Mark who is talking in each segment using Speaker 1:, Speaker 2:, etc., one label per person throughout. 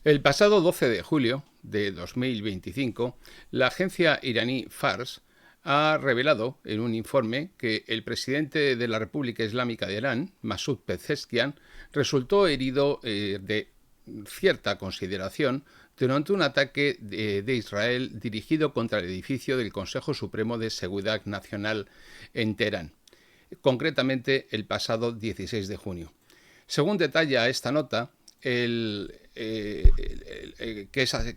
Speaker 1: El pasado 12 de julio de 2025, la agencia iraní Fars ha revelado en un informe que el presidente de la República Islámica de Irán, Masoud Pezeshkian, resultó herido de cierta consideración durante un ataque de Israel dirigido contra el edificio del Consejo Supremo de Seguridad Nacional en Teherán, concretamente el pasado 16 de junio. Según detalla esta nota, que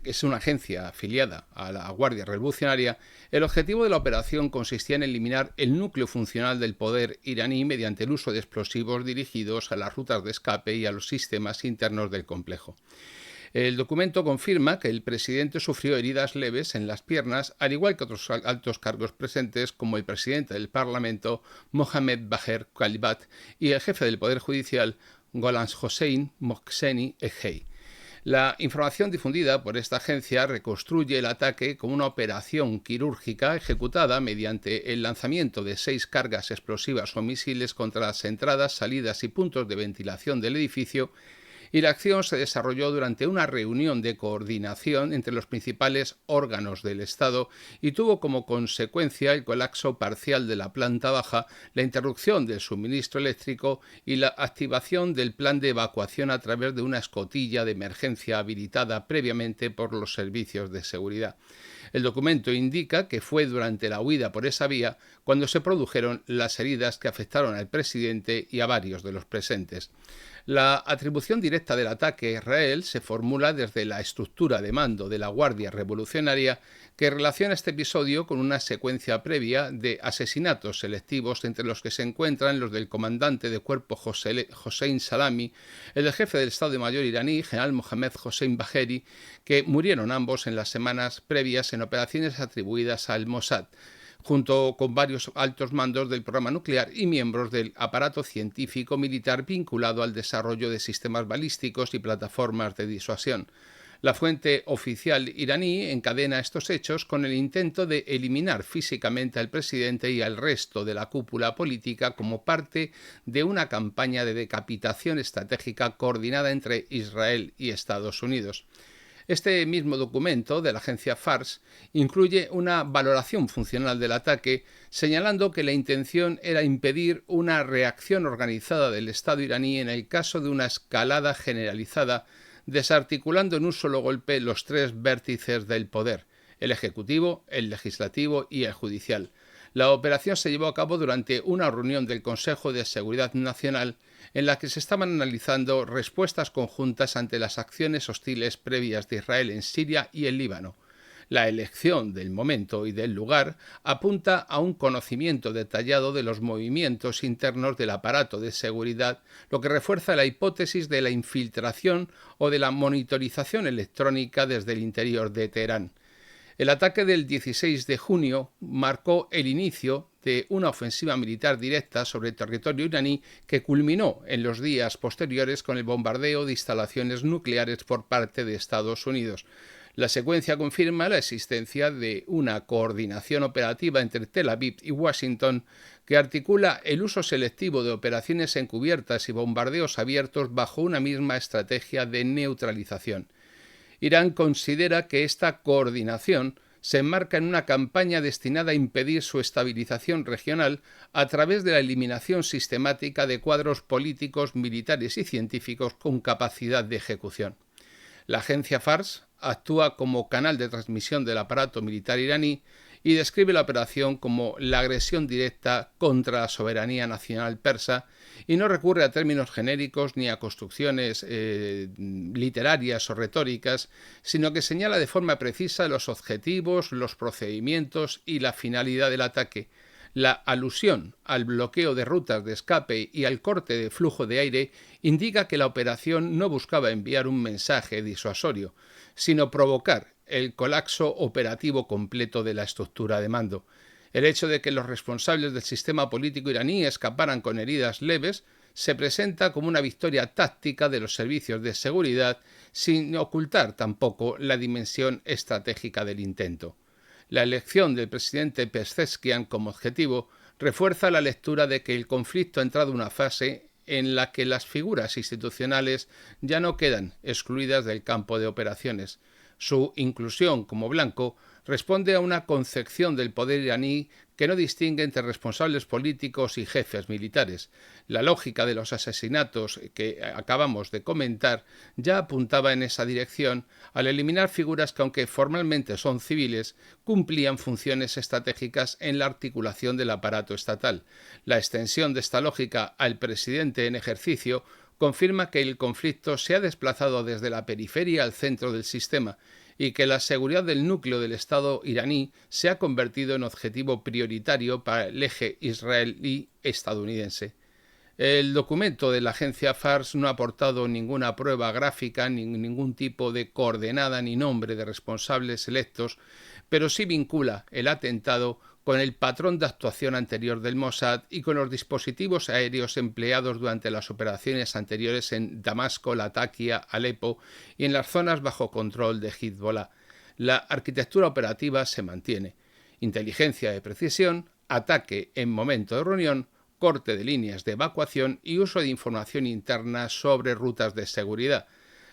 Speaker 1: es una agencia afiliada a la Guardia Revolucionaria, el objetivo de la operación consistía en eliminar el núcleo funcional del poder iraní mediante el uso de explosivos dirigidos a las rutas de escape y a los sistemas internos del complejo. El documento confirma que el presidente sufrió heridas leves en las piernas, al igual que otros altos cargos presentes, como el presidente del Parlamento, Mohammad Bagher Khalilzad, y el jefe del Poder Judicial, Gholam Hossein Mohseni Ejei. La información difundida por esta agencia reconstruye el ataque como una operación quirúrgica ejecutada mediante el lanzamiento de 6 cargas explosivas o misiles contra las entradas, salidas y puntos de ventilación del edificio, y la acción se desarrolló durante una reunión de coordinación entre los principales órganos del Estado y tuvo como consecuencia el colapso parcial de la planta baja, la interrupción del suministro eléctrico y la activación del plan de evacuación a través de una escotilla de emergencia habilitada previamente por los servicios de seguridad. El documento indica que fue durante la huida por esa vía cuando se produjeron las heridas que afectaron al presidente y a varios de los presentes. La atribución directa del ataque a Israel se formula desde la estructura de mando de la Guardia Revolucionaria, que relaciona este episodio con una secuencia previa de asesinatos selectivos, entre los que se encuentran los del comandante de cuerpo Hossein Salami, el del jefe del Estado Mayor iraní, general Mohammad Hossein Bagheri, que murieron ambos en las semanas previas en operaciones atribuidas al Mossad, junto con varios altos mandos del programa nuclear y miembros del aparato científico militar vinculado al desarrollo de sistemas balísticos y plataformas de disuasión. La fuente oficial iraní encadena estos hechos con el intento de eliminar físicamente al presidente y al resto de la cúpula política como parte de una campaña de decapitación estratégica coordinada entre Israel y Estados Unidos. Este mismo documento de la agencia Fars incluye una valoración funcional del ataque, señalando que la intención era impedir una reacción organizada del Estado iraní en el caso de una escalada generalizada, desarticulando en un solo golpe los 3 vértices del poder: el ejecutivo, el legislativo y el judicial. La operación se llevó a cabo durante una reunión del Consejo de Seguridad Nacional en la que se estaban analizando respuestas conjuntas ante las acciones hostiles previas de Israel en Siria y en Líbano. La elección del momento y del lugar apunta a un conocimiento detallado de los movimientos internos del aparato de seguridad, lo que refuerza la hipótesis de la infiltración o de la monitorización electrónica desde el interior de Teherán. El ataque del 16 de junio marcó el inicio de una ofensiva militar directa sobre el territorio iraní que culminó en los días posteriores con el bombardeo de instalaciones nucleares por parte de Estados Unidos. La secuencia confirma la existencia de una coordinación operativa entre Tel Aviv y Washington que articula el uso selectivo de operaciones encubiertas y bombardeos abiertos bajo una misma estrategia de neutralización. Irán considera que esta coordinación se enmarca en una campaña destinada a impedir su estabilización regional a través de la eliminación sistemática de cuadros políticos, militares y científicos con capacidad de ejecución. La agencia Fars actúa como canal de transmisión del aparato militar iraní y describe la operación como la agresión directa contra la soberanía nacional persa y no recurre a términos genéricos ni a construcciones literarias o retóricas, sino que señala de forma precisa los objetivos, los procedimientos y la finalidad del ataque. La alusión al bloqueo de rutas de escape y al corte de flujo de aire indica que la operación no buscaba enviar un mensaje disuasorio, sino provocar el colapso operativo completo de la estructura de mando. El hecho de que los responsables del sistema político iraní escaparan con heridas leves se presenta como una victoria táctica de los servicios de seguridad, sin ocultar tampoco la dimensión estratégica del intento. La elección del presidente Pezeshkian como objetivo refuerza la lectura de que el conflicto ha entrado en una fase en la que las figuras institucionales ya no quedan excluidas del campo de operaciones. Su inclusión como blanco responde a una concepción del poder iraní que no distingue entre responsables políticos y jefes militares. La lógica de los asesinatos que acabamos de comentar ya apuntaba en esa dirección al eliminar figuras que, aunque formalmente son civiles, cumplían funciones estratégicas en la articulación del aparato estatal. La extensión de esta lógica al presidente en ejercicio confirma que el conflicto se ha desplazado desde la periferia al centro del sistema y que la seguridad del núcleo del Estado iraní se ha convertido en objetivo prioritario para el eje israelí-estadounidense. El documento de la agencia FARS no ha aportado ninguna prueba gráfica, ni ningún tipo de coordenada ni nombre de responsables electos, pero sí vincula el atentado con el patrón de actuación anterior del Mossad y con los dispositivos aéreos empleados durante las operaciones anteriores en Damasco, Latakia, Alepo y en las zonas bajo control de Hezbollah. La arquitectura operativa se mantiene. Inteligencia de precisión, ataque en momento de reunión, corte de líneas de evacuación y uso de información interna sobre rutas de seguridad.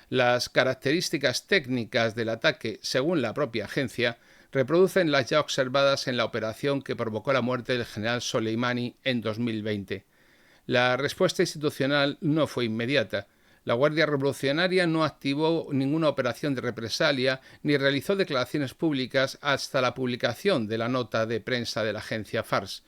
Speaker 1: Las características técnicas del ataque, según la propia agencia, reproducen las ya observadas en la operación que provocó la muerte del general Soleimani en 2020. La respuesta institucional no fue inmediata. La Guardia Revolucionaria no activó ninguna operación de represalia ni realizó declaraciones públicas hasta la publicación de la nota de prensa de la agencia FARS.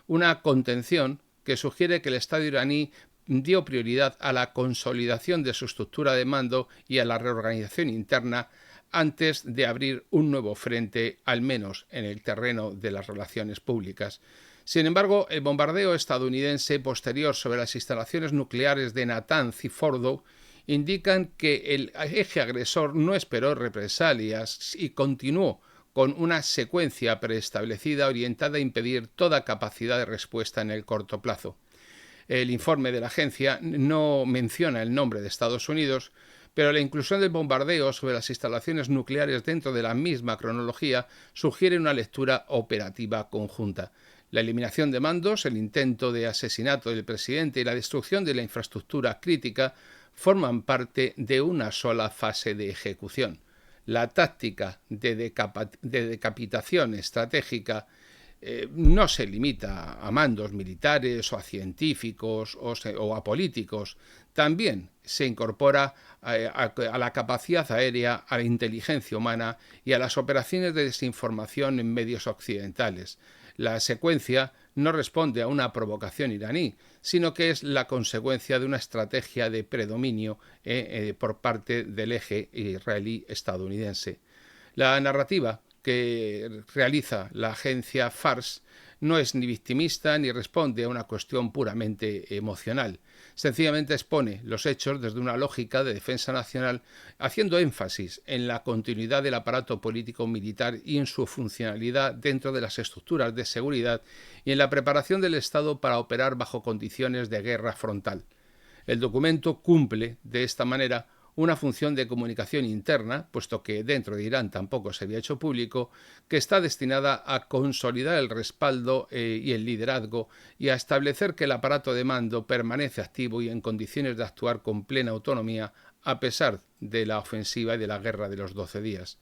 Speaker 1: Una contención que sugiere que el Estado iraní dio prioridad a la consolidación de su estructura de mando y a la reorganización interna antes de abrir un nuevo frente, al menos en el terreno de las relaciones públicas. Sin embargo, el bombardeo estadounidense posterior sobre las instalaciones nucleares de Natanz y Fordow indican que el eje agresor no esperó represalias y continuó con una secuencia preestablecida orientada a impedir toda capacidad de respuesta en el corto plazo. El informe de la agencia no menciona el nombre de Estados Unidos, pero la inclusión del bombardeo sobre las instalaciones nucleares dentro de la misma cronología sugiere una lectura operativa conjunta. La eliminación de mandos, el intento de asesinato del presidente y la destrucción de la infraestructura crítica forman parte de una sola fase de ejecución. La táctica de decapitación estratégica no se limita a mandos militares o a científicos o a políticos. También se incorpora a la capacidad aérea, a la inteligencia humana y a las operaciones de desinformación en medios occidentales. La secuencia no responde a una provocación iraní, sino que es la consecuencia de una estrategia de predominio por parte del eje israelí-estadounidense. La narrativa que realiza la agencia FARS no es ni victimista ni responde a una cuestión puramente emocional. Sencillamente expone los hechos desde una lógica de defensa nacional, haciendo énfasis en la continuidad del aparato político-militar y en su funcionalidad dentro de las estructuras de seguridad y en la preparación del Estado para operar bajo condiciones de guerra frontal. El documento cumple, de esta manera, una función de comunicación interna, puesto que dentro de Irán tampoco se había hecho público, que está destinada a consolidar el respaldo y el liderazgo y a establecer que el aparato de mando permanece activo y en condiciones de actuar con plena autonomía a pesar de la ofensiva y de la guerra de los 12 días.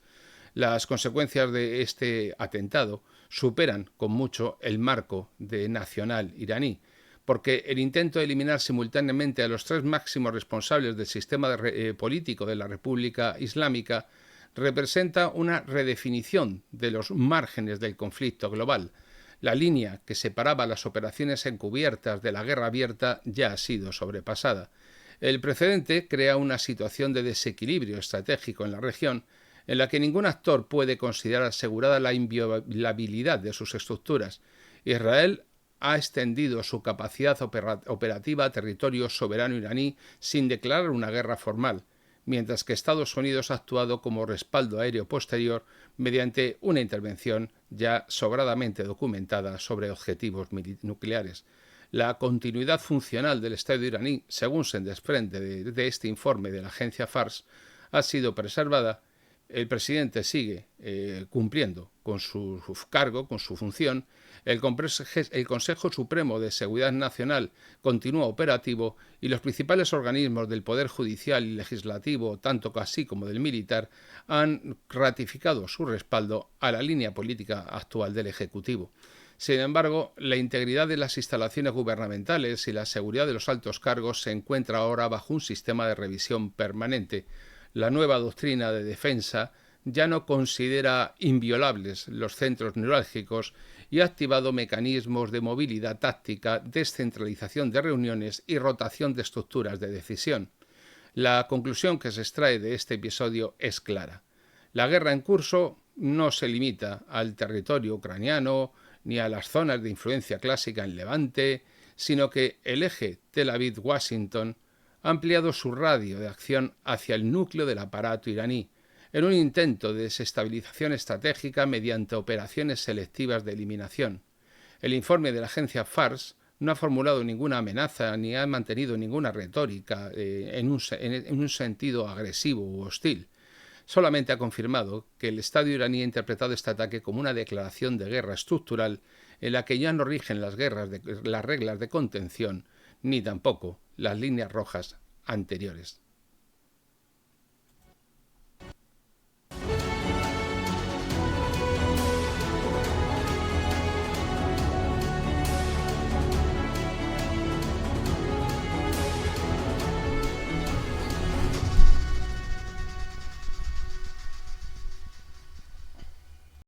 Speaker 1: Las consecuencias de este atentado superan con mucho el marco nacional iraní, porque el intento de eliminar simultáneamente a los tres máximos responsables del sistema político de la República Islámica representa una redefinición de los márgenes del conflicto global. La línea que separaba las operaciones encubiertas de la guerra abierta ya ha sido sobrepasada. El precedente crea una situación de desequilibrio estratégico en la región en la que ningún actor puede considerar asegurada la inviolabilidad de sus estructuras. Israel ha extendido su capacidad operativa a territorio soberano iraní sin declarar una guerra formal, mientras que Estados Unidos ha actuado como respaldo aéreo posterior mediante una intervención ya sobradamente documentada sobre objetivos nucleares. La continuidad funcional del Estado iraní, según se desprende de este informe de la agencia FARS, ha sido preservada, El presidente sigue cumpliendo con su cargo, con su función. El Consejo Supremo de Seguridad Nacional continúa operativo y los principales organismos del Poder Judicial y Legislativo, tanto así como del militar, han ratificado su respaldo a la línea política actual del Ejecutivo. Sin embargo, la integridad de las instalaciones gubernamentales y la seguridad de los altos cargos se encuentra ahora bajo un sistema de revisión permanente. La nueva doctrina de defensa ya no considera inviolables los centros neurálgicos y ha activado mecanismos de movilidad táctica, descentralización de reuniones y rotación de estructuras de decisión. La conclusión que se extrae de este episodio es clara. La guerra en curso no se limita al territorio ucraniano ni a las zonas de influencia clásica en Levante, sino que el eje Tel Aviv-Washington ha ampliado su radio de acción hacia el núcleo del aparato iraní, en un intento de desestabilización estratégica mediante operaciones selectivas de eliminación. El informe de la agencia Fars no ha formulado ninguna amenaza ni ha mantenido ninguna retórica en un sentido agresivo u hostil. Solamente ha confirmado que el Estado iraní ha interpretado este ataque como una declaración de guerra estructural en la que ya no rigen las reglas de contención ni tampoco las líneas rojas anteriores.